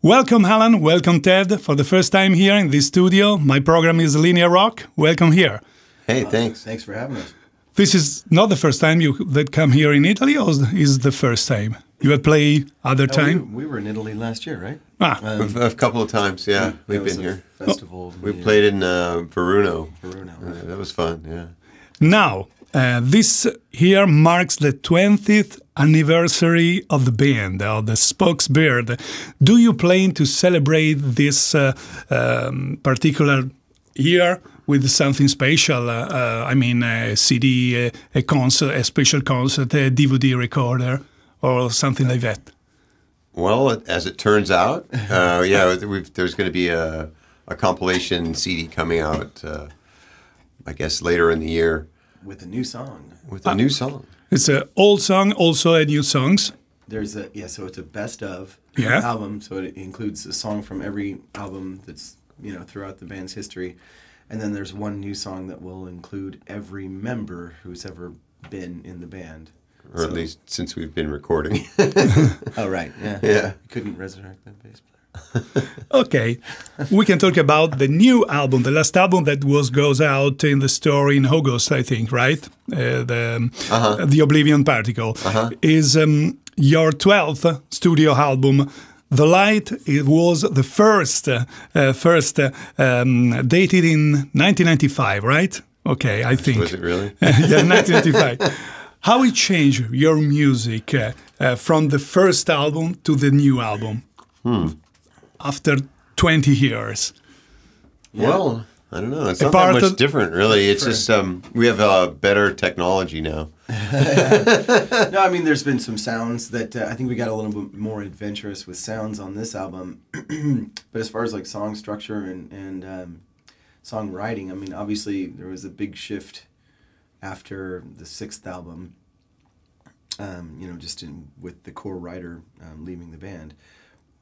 Welcome, Alan. Welcome, Ted. For the first time here in this studio, my program is Linear Rock. Welcome here. Hey, thanks. Thanks for having us. This is not the first time you that come here in Italy, or is the first time? You had played other time? We were in Italy last year, right? A couple of times, yeah. We've been here. Festival. We played in Veruno. Right. That was fun, yeah. Now, this here marks the 20th anniversary of the band, of the Spock's Beard. Do you plan to celebrate this particular year with something special? I mean, a CD, a concert, a special concert, a DVD recorder, or something like that? Well, as it turns out, yeah, there's going to be a compilation CD coming out, I guess, later in the year. With a new song. With a new song. It's an old song, also a new songs. There's a so it's a best of album, so it includes a song from every album that's throughout the band's history, and then there's one new song that will include every member who's ever been in the band, or at least since we've been recording. Oh right, yeah. Yeah. Couldn't resurrect that bass player. Okay, we can talk about the new album, the last album that goes out in the store in August, I think, right? The Oblivion Particle is your 12th studio album. The Light, it was the first dated in 1995, right? Okay, I think. Was it really? Yeah, 1995. How it changed your music from the first album to the new album? After 20 years. Yeah. Well, I don't know. It's not that much different, really. It's just we have better technology now. No, I mean, there's been some sounds that I think we got a little bit more adventurous with sounds on this album. But as far as like song structure and songwriting, I mean, obviously there was a big shift after the 6th album. Just with the core writer leaving the band.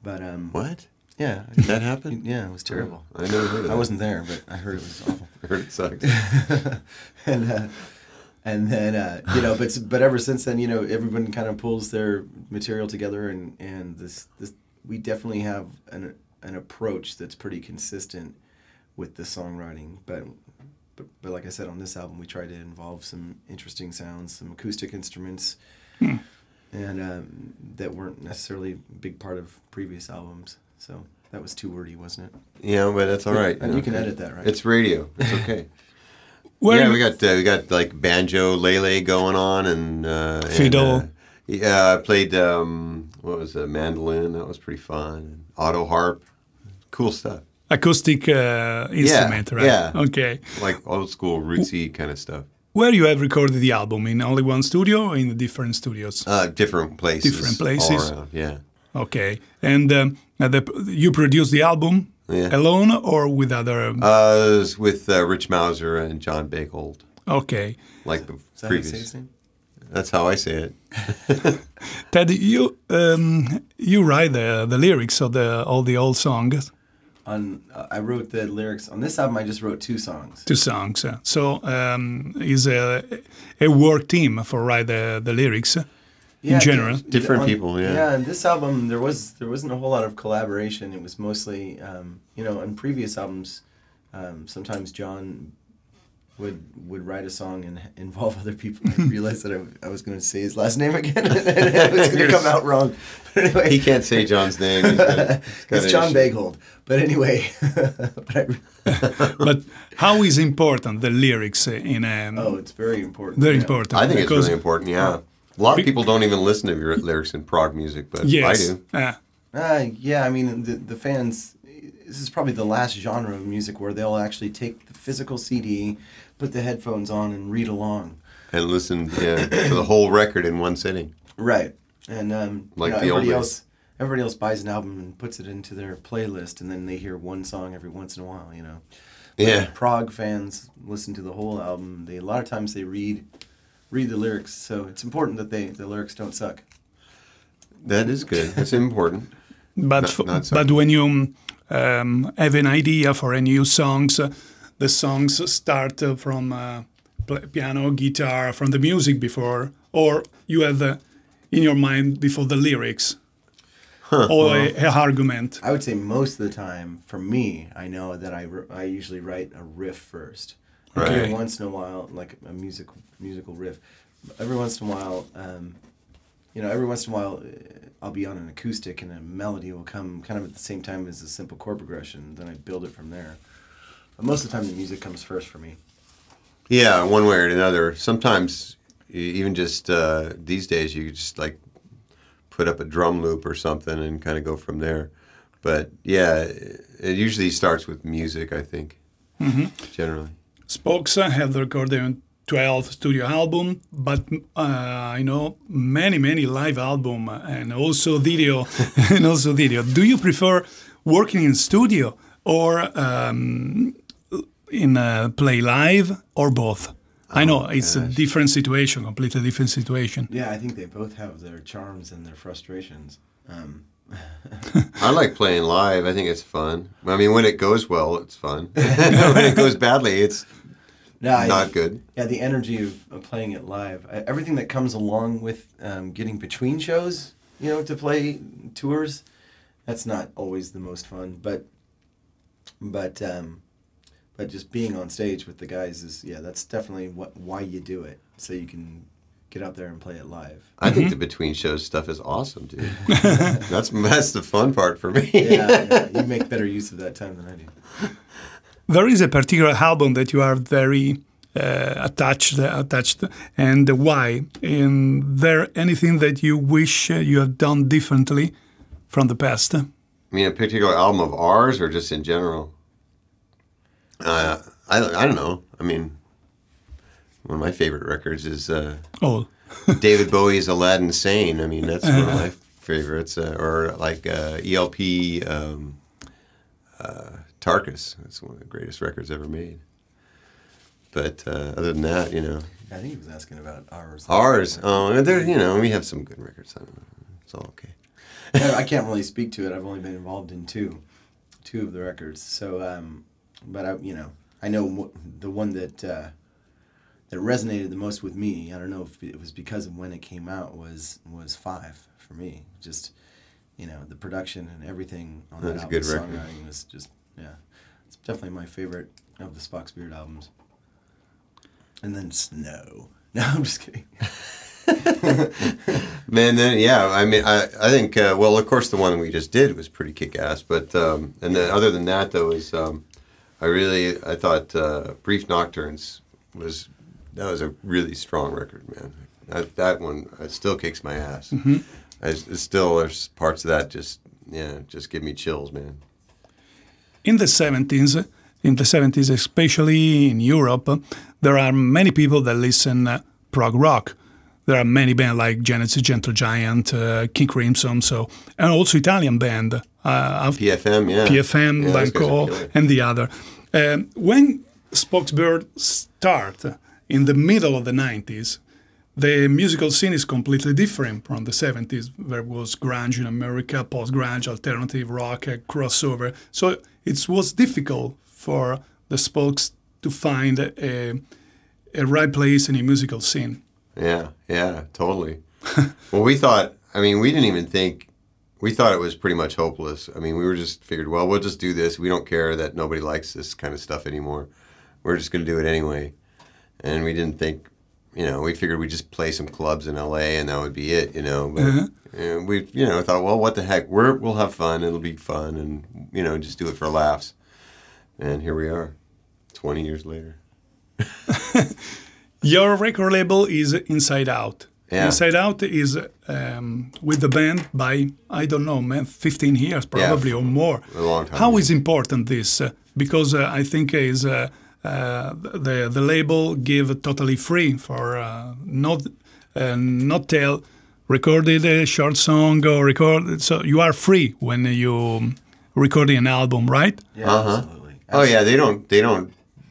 But what? Yeah, did that happen? Yeah, it was terrible. I never heard of that. I wasn't there, but I heard it was awful. I heard it sucked. and then but ever since then, everyone kind of pulls their material together, and this we definitely have an approach that's pretty consistent with the songwriting. But like I said, on this album, we try to involve some interesting sounds, some acoustic instruments. And that weren't necessarily a big part of previous albums. So that was too wordy, wasn't it? Yeah, but that's all right. And you can edit that, right? It's radio. It's okay. Yeah, we got like banjo, lele going on, and fiddle. I played what was it, mandolin. That was pretty fun. Auto harp, cool stuff. Acoustic instrument, right? Yeah. Okay. Like old school rootsy kind of stuff. Where you have recorded the album? In only one studio or in different studios? Different places. Different places? All around, yeah. Okay. And you produced the album alone or with other... with Rich Mauser and John Bakehold. Okay. Like the Is that previous. how you say his name? That's how I say it. Ted, you write the lyrics of all the old songs? I wrote the lyrics on this album. I just wrote 2 songs. 2 songs. So is a work team for write the lyrics in general. Different people, yeah. Yeah, and this album there wasn't a whole lot of collaboration. It was mostly on previous albums. Sometimes John would write a song and involve other people. I realized that I was going to say his last name again, and it was going to come out wrong. But anyway, he can't say John's name. It's John Bakehold. But anyway, but how is important the lyrics in a? Oh, it's very important. Very important. I think it's really important. Yeah, a lot of people don't even listen to your lyrics in prog music, but I do. Yeah, I mean the fans. This is probably the last genre of music where they'll actually take the physical CD, put the headphones on, and read along. And listen to the whole record in one sitting. Right. And like the old days. Everybody else buys an album and puts it into their playlist, and then they hear one song every once in a while, But prog fans listen to the whole album. A lot of times they read the lyrics, so it's important that the lyrics don't suck. That is good. That's important. But when you have an idea for a new songs, the songs start from piano, guitar, from the music before, or you have in your mind before the lyrics? or a argument? I would say most of the time, for me, I know that I usually write a riff first. Right. Every once in a while, like a musical riff. Every once in a while, I'll be on an acoustic and a melody will come kind of at the same time as a simple chord progression. Then I build it from there. But most of the time, the music comes first for me. Yeah, one way or another. Sometimes, even just these days, you just like put up a drum loop or something and kind of go from there. But yeah, it usually starts with music, I think, generally. Spock's have recorded 12 studio album, but I know many live album and also video. Do you prefer working in studio or in play live or both? I know it's a different situation, completely different situation. Yeah, I think they both have their charms and their frustrations. I like playing live. I think it's fun. I mean, when it goes well, it's fun. When it goes badly, it's not good. Yeah, the energy of playing it live. Everything that comes along with getting between shows, to play tours, that's not always the most fun. But just being on stage with the guys that's definitely why you do it, so you can get out there and play it live. I think the between shows stuff is awesome, dude. That's the fun part for me. Yeah, you make better use of that time than I do. There is a particular album that you are very attached, and why? Is there anything that you wish you had done differently from the past? I mean, a particular album of ours, or just in general? I don't know. I mean, one of my favorite records is David Bowie's Aladdin Sane. I mean, that's one of my favorites. Or like ELP Tarkus. That's one of the greatest records ever made. But other than that, I think he was asking about ours. Ours. Oh, and there, we have some good records. I don't know. It's all okay. I can't really speak to it. I've only been involved in two of the records. So, but I know the one that resonated the most with me. I don't know if it was because of when it came out. Was 5 for me. Just the production and everything on that album. That's a good record. Songwriting was just it's definitely my favorite of the Spock's Beard albums. And then Snow. No, I'm just kidding. Man, then I mean, I think well, of course, the one we just did was pretty kick-ass. But and then other than that, though, is I thought Brief Nocturnes was a really strong record, man. That one still kicks my ass. There's parts of that just give me chills, man. In the 70s, especially in Europe, there are many people that listen prog rock. There are many bands like Genesis, Gentle Giant, King Crimson, and also Italian band. PFM, yeah. PFM, Banco, and the other. When Spock's Beard start in the middle of the 90s, the musical scene is completely different from the 70s. There was grunge in America, post-grunge, alternative rock, crossover. So it was difficult for the Spokes to find a right place in a musical scene. Yeah, totally. Well, we thought it was pretty much hopeless. I mean, we were just figured, well, we'll just do this. We don't care that nobody likes this kind of stuff anymore. We're just going to do it anyway. And we didn't think, we figured we'd just play some clubs in L.A. and that would be it, But we, thought, well, what the heck? We'll have fun. It'll be fun, and just do it for laughs. And here we are, 20 years later. Your record label is Inside Out. Yeah. Inside Out is with the band by, I don't know, 15 years probably or more. A long time. How is important this? Because I think is the label give totally free for not tell recorded a short song or record. So you are free when you recording an album, right? Yeah, absolutely. Oh yeah, they don't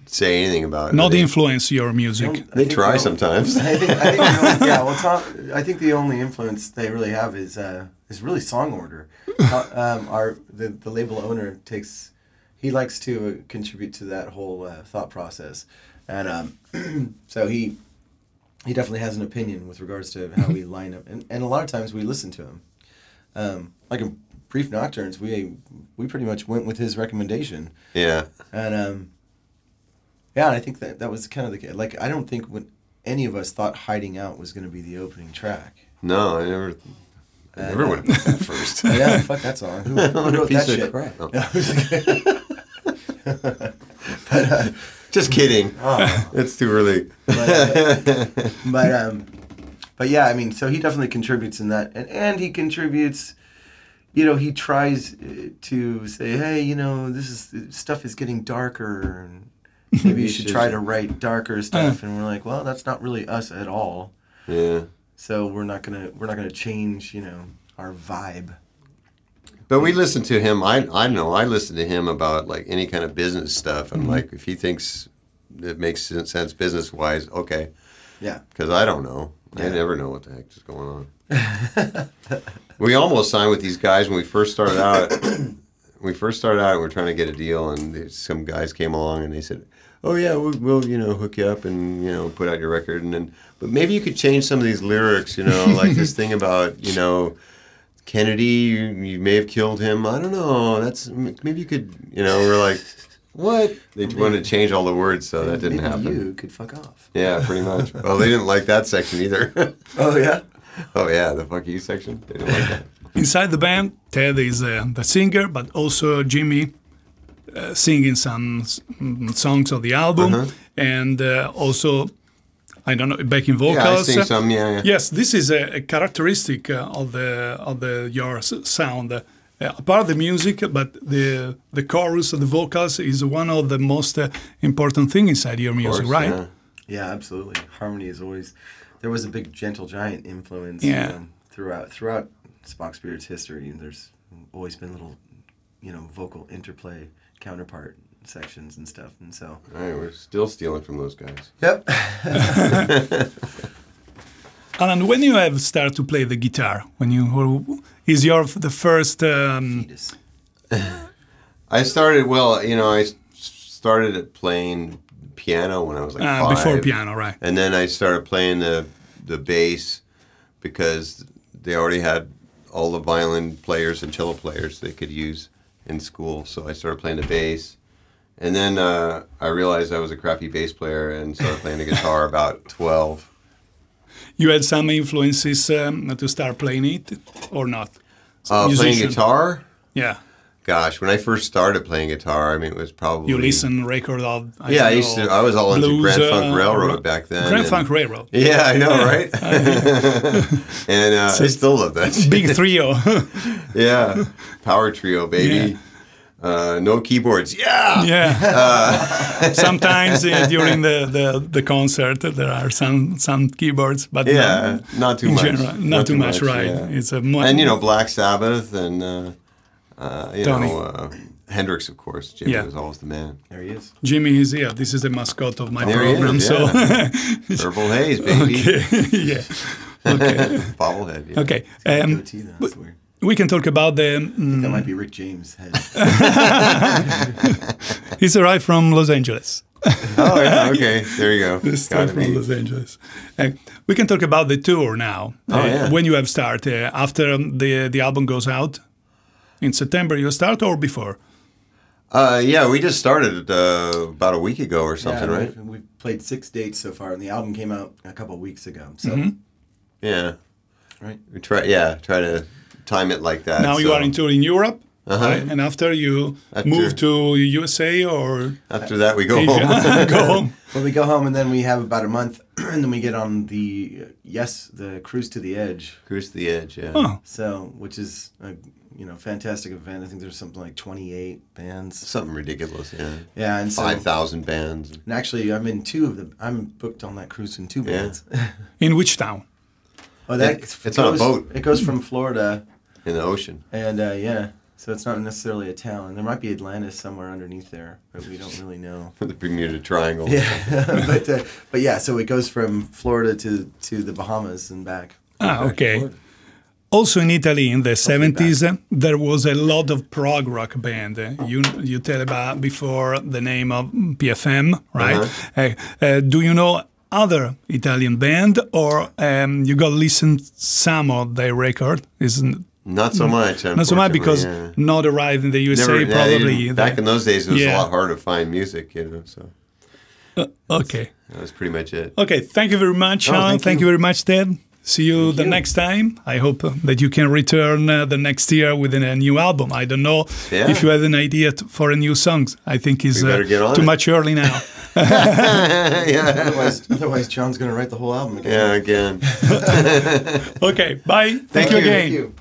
say anything about it. Not influence your music. They try sometimes. I think the only influence they really have is really song order. The label owner he likes to contribute to that whole thought process, and so he definitely has an opinion with regards to how we line up, and a lot of times we listen to him. Like Brief Nocturnes, we pretty much went with his recommendation. Yeah. And yeah, I think that was kind of the like. I don't think when any of us thought "Hiding Out" was going to be the opening track. No, I never would have put that first. Yeah, fuck that song. Who wrote that shit? Crap. Oh. But just kidding. It's too early. But yeah, I mean, so he definitely contributes in that, and he contributes. He tries to say, hey, stuff is getting darker, and maybe you should try to write darker stuff. And we're like, well, that's not really us at all. Yeah. So we're not gonna change, our vibe. But we listen to him. I know. I listen to him about like any kind of business stuff, and like if he thinks it makes sense business wise, okay. Yeah. Because I don't know. I never know what the heck is going on. We almost signed with these guys when we first started out. And we're trying to get a deal, and some guys came along and they said, "Oh yeah, we'll hook you up and put out your record, and then but maybe you could change some of these lyrics, like this thing about Kennedy, you may have killed him. I don't know. Maybe you could we're like." What? They wanted to change all the words, so that didn't happen. You could fuck off. Yeah, pretty much. Well, they didn't like that section either. Oh, yeah? Oh, yeah, the fuck you section. They didn't like that. Inside the band, Ted is the singer, but also Jimmy singing some songs of the album, and also, I don't know, backing vocals. Yeah, I sing some, yeah. Yes, this is a characteristic of your sound. Apart of the music, but the chorus, the vocals is one of the most important things inside your music, course, right? Yeah. Yeah, absolutely. Harmony is always. There was a big Gentle Giant influence throughout Spock Spirit's history. There's always been little, vocal interplay, counterpart sections and stuff, and so. All right, we're still stealing from those guys. Yep. Alan, when you have started to play the guitar, is the first? I started. Well, I started at playing piano when I was like 5. Before piano, right? And then I started playing the bass because they already had all the violin players and cello players they could use in school. So I started playing the bass, and then I realized I was a crappy bass player and started playing the guitar about 12. You had some influences to start playing it, or not? Playing guitar? Yeah. Gosh, when I first started playing guitar, I mean, it was probably... You listen record of... I was all into blues, Grand Funk Railroad back then. Grand Funk Railroad. Yeah, I know, right? And I still love that shit. Big trio. Yeah, power trio, baby. Yeah. No keyboards. Yeah. Yeah. Sometimes during the concert there are some keyboards, but not too much. General, not too much, right? Yeah. It's a and Black Sabbath and Hendrix, of course. Jimmy was always the man. There he is. Jimmy is here. This is the mascot of my there program. He is, yeah. Purple Haze, baby. Okay. Yeah. Okay. Bobblehead. Yeah. Okay. That's weird. We can talk about the... that might be Rick James' head. He's arrived from Los Angeles. Oh, yeah, okay. There you go. This time from Los Angeles. We can talk about the tour now. When you have started, after the album goes out, in September you start or before? We just started about a week ago or something, right? We've played 6 dates so far, and the album came out a couple of weeks ago. So, yeah. Right. We try to time it like that. Now you are in tour in Europe, right? And after move to USA or... After that we go home. Go home. Well, we go home and then we have about a month, and then we get on the Cruise to the Edge. Cruise to the Edge, yeah. Oh. So, which is a fantastic event. I think there's something like 28 bands. Something ridiculous, yeah. Yeah, and 5,000 bands. And actually, I'm booked on that cruise in 2 bands. In which town? Oh, it's on a boat. It goes from Florida. In the ocean. And so it's not necessarily a town. And there might be Atlantis somewhere underneath there, but we don't really know. The Bermuda Triangle. Yeah, but yeah, so it goes from Florida to the Bahamas and back. Okay. Also in Italy in the 70s, there was a lot of prog rock band. You tell about before the name of PFM, right? Do you know other Italian band, or you got listen some of their record? Not so much. Not so much because not arrived in the USA. Probably back in those days, it was a lot harder to find music. So. Okay. That was pretty much it. Okay. Thank you very much, Sean. Thank you very much, Ted. See you the next time. I hope that you can return the next year with a new album. I don't know if you have an idea for a new song. I think it's too much early now. Otherwise, John's going to write the whole album again. Yeah, again. Okay, bye. Thank you again. Thank you.